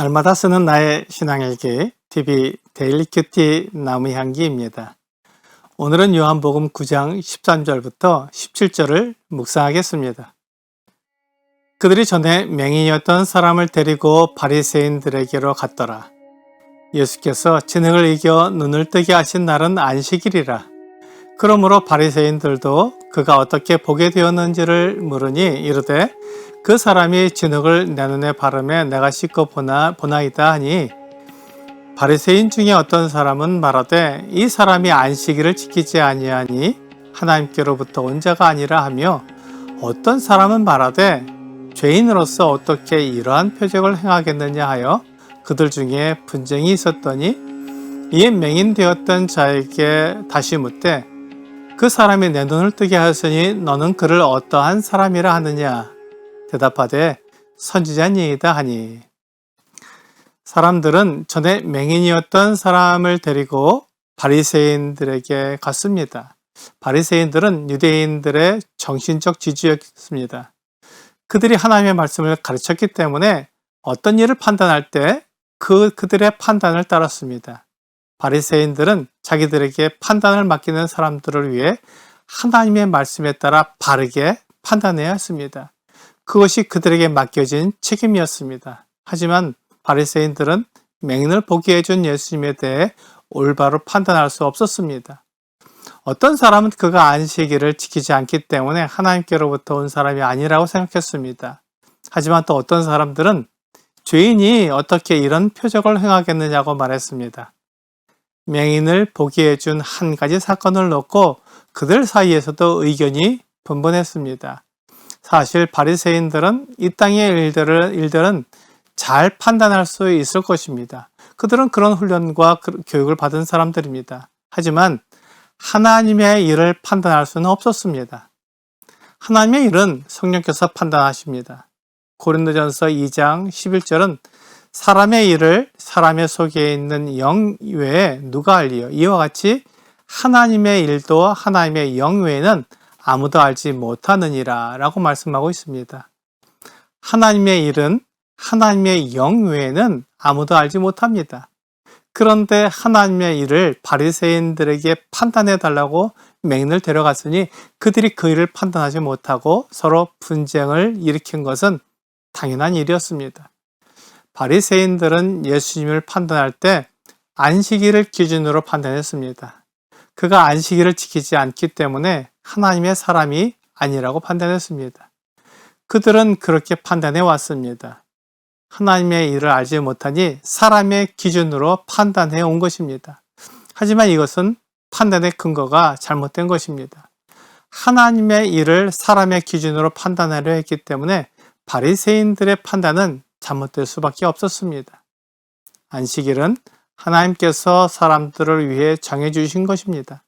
날마다 쓰는 나의 신앙일기 TV 데일리 큐티 나무향기입니다. 오늘은 요한복음 9장 13절부터 17절을 묵상하겠습니다. 그들이 전에 맹인이었던 사람을 데리고 바리새인들에게로 갔더라. 예수께서 진흙을 이겨 눈을 뜨게 하신 날은 안식일이라. 그러므로 바리새인들도 그가 어떻게 보게 되었는지를 물으니 이르되 그 사람이 진흙을 내 눈에 바르매 내가 씻고 보나이다 하니, 바리새인 중에 어떤 사람은 말하되 이 사람이 안식일을 지키지 아니하니 하나님께로부터 온 자가 아니라 하며, 어떤 사람은 말하되 죄인으로서 어떻게 이러한 표적을 행하겠느냐 하여 그들 중에 분쟁이 있었더니, 이에 맹인되었던 자에게 다시 묻되 그 사람이 내 눈을 뜨게 하였으니 너는 그를 어떠한 사람이라 하느냐? 대답하되 선지자니이다 하니, 사람들은 전에 맹인이었던 사람을 데리고 바리새인들에게 갔습니다. 바리새인들은 유대인들의 정신적 지주였습니다. 그들이 하나님의 말씀을 가르쳤기 때문에 어떤 일을 판단할 때 그들의 판단을 따랐습니다. 바리새인들은 자기들에게 판단을 맡기는 사람들을 위해 하나님의 말씀에 따라 바르게 판단해야 했습니다. 그것이 그들에게 맡겨진 책임이었습니다. 하지만 바리새인들은 맹인을 보게 해준 예수님에 대해 올바로 판단할 수 없었습니다. 어떤 사람은 그가 안식일을 지키지 않기 때문에 하나님께로부터 온 사람이 아니라고 생각했습니다. 하지만 또 어떤 사람들은 죄인이 어떻게 이런 표적을 행하겠느냐고 말했습니다. 맹인을 보게 해준 한 가지 사건을 놓고 그들 사이에서도 의견이 분분했습니다. 사실 바리새인들은 이 땅의 일들은 잘 판단할 수 있을 것입니다. 그들은 그런 훈련과 교육을 받은 사람들입니다. 하지만 하나님의 일을 판단할 수는 없었습니다. 하나님의 일은 성령께서 판단하십니다. 고린도전서 2장 11절은 사람의 일을 사람의 속에 있는 영 외에 누가 알리요? 이와 같이 하나님의 일도 하나님의 영 외에는 아무도 알지 못하느니라 라고 말씀하고 있습니다. 하나님의 일은 하나님의 영 외에는 아무도 알지 못합니다. 그런데 하나님의 일을 바리새인들에게 판단해 달라고 맹인을 데려갔으니 그들이 그 일을 판단하지 못하고 서로 분쟁을 일으킨 것은 당연한 일이었습니다. 바리새인들은 예수님을 판단할 때 안식일을 기준으로 판단했습니다. 그가 안식일을 지키지 않기 때문에 하나님의 사람이 아니라고 판단했습니다. 그들은 그렇게 판단해 왔습니다. 하나님의 일을 알지 못하니 사람의 기준으로 판단해 온 것입니다. 하지만 이것은 판단의 근거가 잘못된 것입니다. 하나님의 일을 사람의 기준으로 판단하려 했기 때문에 바리새인들의 판단은 잘못될 수밖에 없었습니다. 안식일은 하나님께서 사람들을 위해 정해주신 것입니다.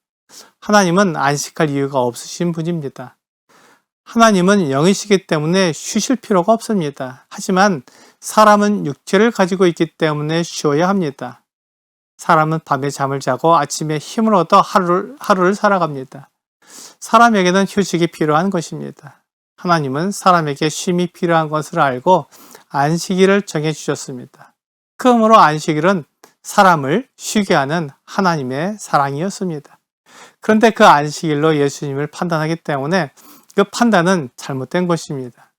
하나님은 안식할 이유가 없으신 분입니다. 하나님은 영이시기 때문에 쉬실 필요가 없습니다. 하지만 사람은 육체를 가지고 있기 때문에 쉬어야 합니다. 사람은 밤에 잠을 자고 아침에 힘을 얻어 하루를 살아갑니다. 사람에게는 휴식이 필요한 것입니다. 하나님은 사람에게 쉼이 필요한 것을 알고 안식일을 정해주셨습니다. 그러므로 안식일은 사람을 쉬게 하는 하나님의 사랑이었습니다. 그런데 그 안식일로 예수님을 판단하기 때문에 그 판단은 잘못된 것입니다.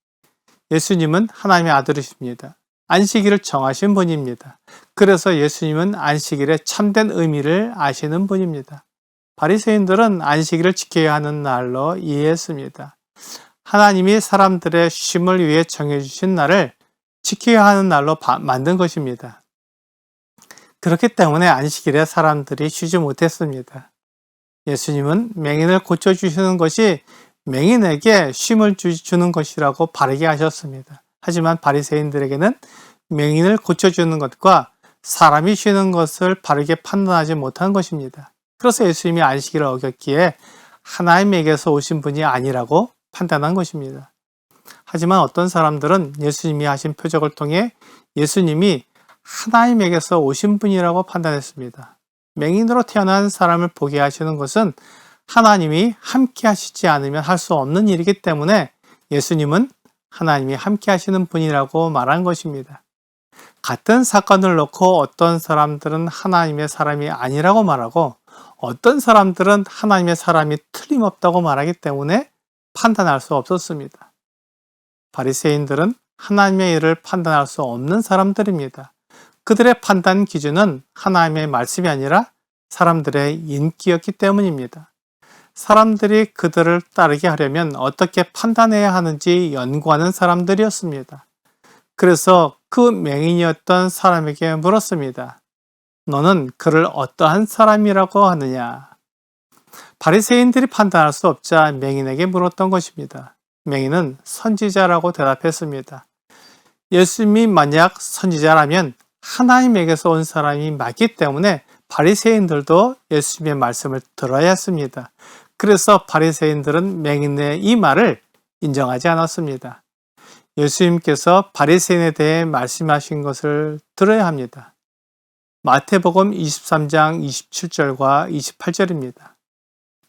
예수님은 하나님의 아들이십니다. 안식일을 정하신 분입니다. 그래서 예수님은 안식일의 참된 의미를 아시는 분입니다. 바리새인들은 안식일을 지켜야 하는 날로 이해했습니다. 하나님이 사람들의 쉼을 위해 정해주신 날을 지켜야 하는 날로 만든 것입니다. 그렇기 때문에 안식일에 사람들이 쉬지 못했습니다. 예수님은 맹인을 고쳐주시는 것이 맹인에게 쉼을 주는 것이라고 바르게 하셨습니다. 하지만 바리새인들에게는 맹인을 고쳐주는 것과 사람이 쉬는 것을 바르게 판단하지 못한 것입니다. 그래서 예수님이 안식일을 어겼기에 하나님에게서 오신 분이 아니라고 판단한 것입니다. 하지만 어떤 사람들은 예수님이 하신 표적을 통해 예수님이 하나님에게서 오신 분이라고 판단했습니다. 맹인으로 태어난 사람을 보게 하시는 것은 하나님이 함께 하시지 않으면 할 수 없는 일이기 때문에 예수님은 하나님이 함께 하시는 분이라고 말한 것입니다. 같은 사건을 놓고 어떤 사람들은 하나님의 사람이 아니라고 말하고 어떤 사람들은 하나님의 사람이 틀림없다고 말하기 때문에 판단할 수 없었습니다. 바리새인들은 하나님의 일을 판단할 수 없는 사람들입니다. 그들의 판단 기준은 하나님의 말씀이 아니라 사람들의 인기였기 때문입니다. 사람들이 그들을 따르게 하려면 어떻게 판단해야 하는지 연구하는 사람들이었습니다. 그래서 그 맹인이었던 사람에게 물었습니다. 너는 그를 어떠한 사람이라고 하느냐? 바리새인들이 판단할 수 없자 맹인에게 물었던 것입니다. 맹인은 선지자라고 대답했습니다. 예수님이 만약 선지자라면 하나님에게서 온 사람이 맞기 때문에 바리새인들도 예수님의 말씀을 들어야 했습니다. 그래서 바리새인들은 맹인의 이 말을 인정하지 않았습니다. 예수님께서 바리새인에 대해 말씀하신 것을 들어야 합니다. 마태복음 23장 27절과 28절입니다.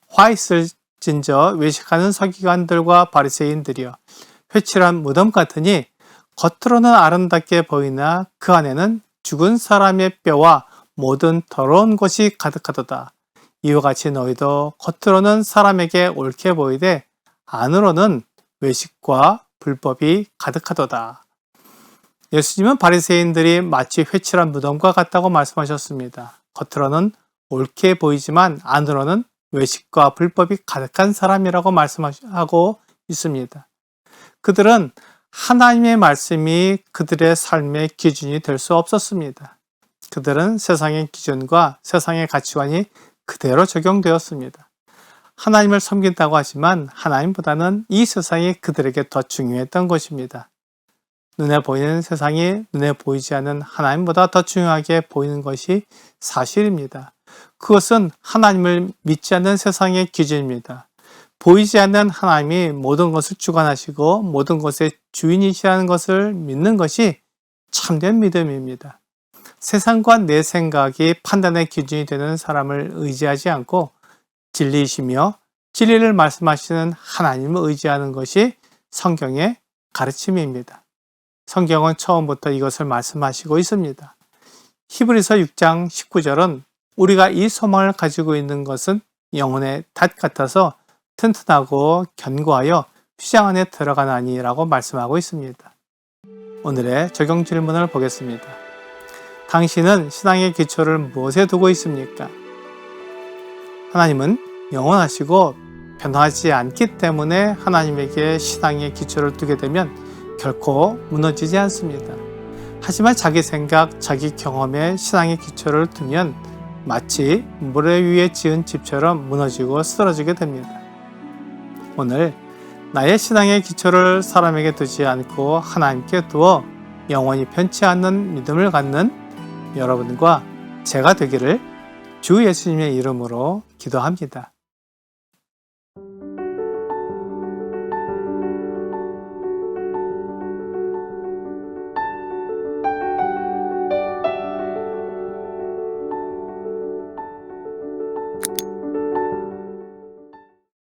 화 있을진저 외식하는 서기관들과 바리새인들이여 회칠한 무덤 같으니 겉으로는 아름답게 보이나 그 안에는 죽은 사람의 뼈와 모든 더러운 것이 가득하도다. 이와 같이 너희도 겉으로는 사람에게 옳게 보이되 안으로는 외식과 불법이 가득하도다. 예수님은 바리새인들이 마치 회칠한 무덤과 같다고 말씀하셨습니다. 겉으로는 옳게 보이지만 안으로는 외식과 불법이 가득한 사람이라고 말씀하고 있습니다. 그들은 하나님의 말씀이 그들의 삶의 기준이 될 수 없었습니다. 그들은 세상의 기준과 세상의 가치관이 그대로 적용되었습니다. 하나님을 섬긴다고 하지만 하나님보다는 이 세상이 그들에게 더 중요했던 것입니다. 눈에 보이는 세상이 눈에 보이지 않는 하나님보다 더 중요하게 보이는 것이 사실입니다. 그것은 하나님을 믿지 않는 세상의 기준입니다. 보이지 않는 하나님이 모든 것을 주관하시고 모든 것의 주인이시라는 것을 믿는 것이 참된 믿음입니다. 세상과 내 생각이 판단의 기준이 되는 사람을 의지하지 않고 진리이시며 진리를 말씀하시는 하나님을 의지하는 것이 성경의 가르침입니다. 성경은 처음부터 이것을 말씀하시고 있습니다. 히브리서 6장 19절은 우리가 이 소망을 가지고 있는 것은 영혼의 닷 같아서 튼튼하고 견고하여 휘장 안에 들어가나니 라고 말씀하고 있습니다. 오늘의 적용 질문을 보겠습니다. 당신은 신앙의 기초를 무엇에 두고 있습니까? 하나님은 영원하시고 변하지 않기 때문에 하나님에게 신앙의 기초를 두게 되면 결코 무너지지 않습니다. 하지만 자기 생각, 자기 경험에 신앙의 기초를 두면 마치 모래 위에 지은 집처럼 무너지고 쓰러지게 됩니다. 오늘 나의 신앙의 기초를 사람에게 두지 않고 하나님께 두어 영원히 변치 않는 믿음을 갖는 여러분과 제가 되기를 주 예수님의 이름으로 기도합니다.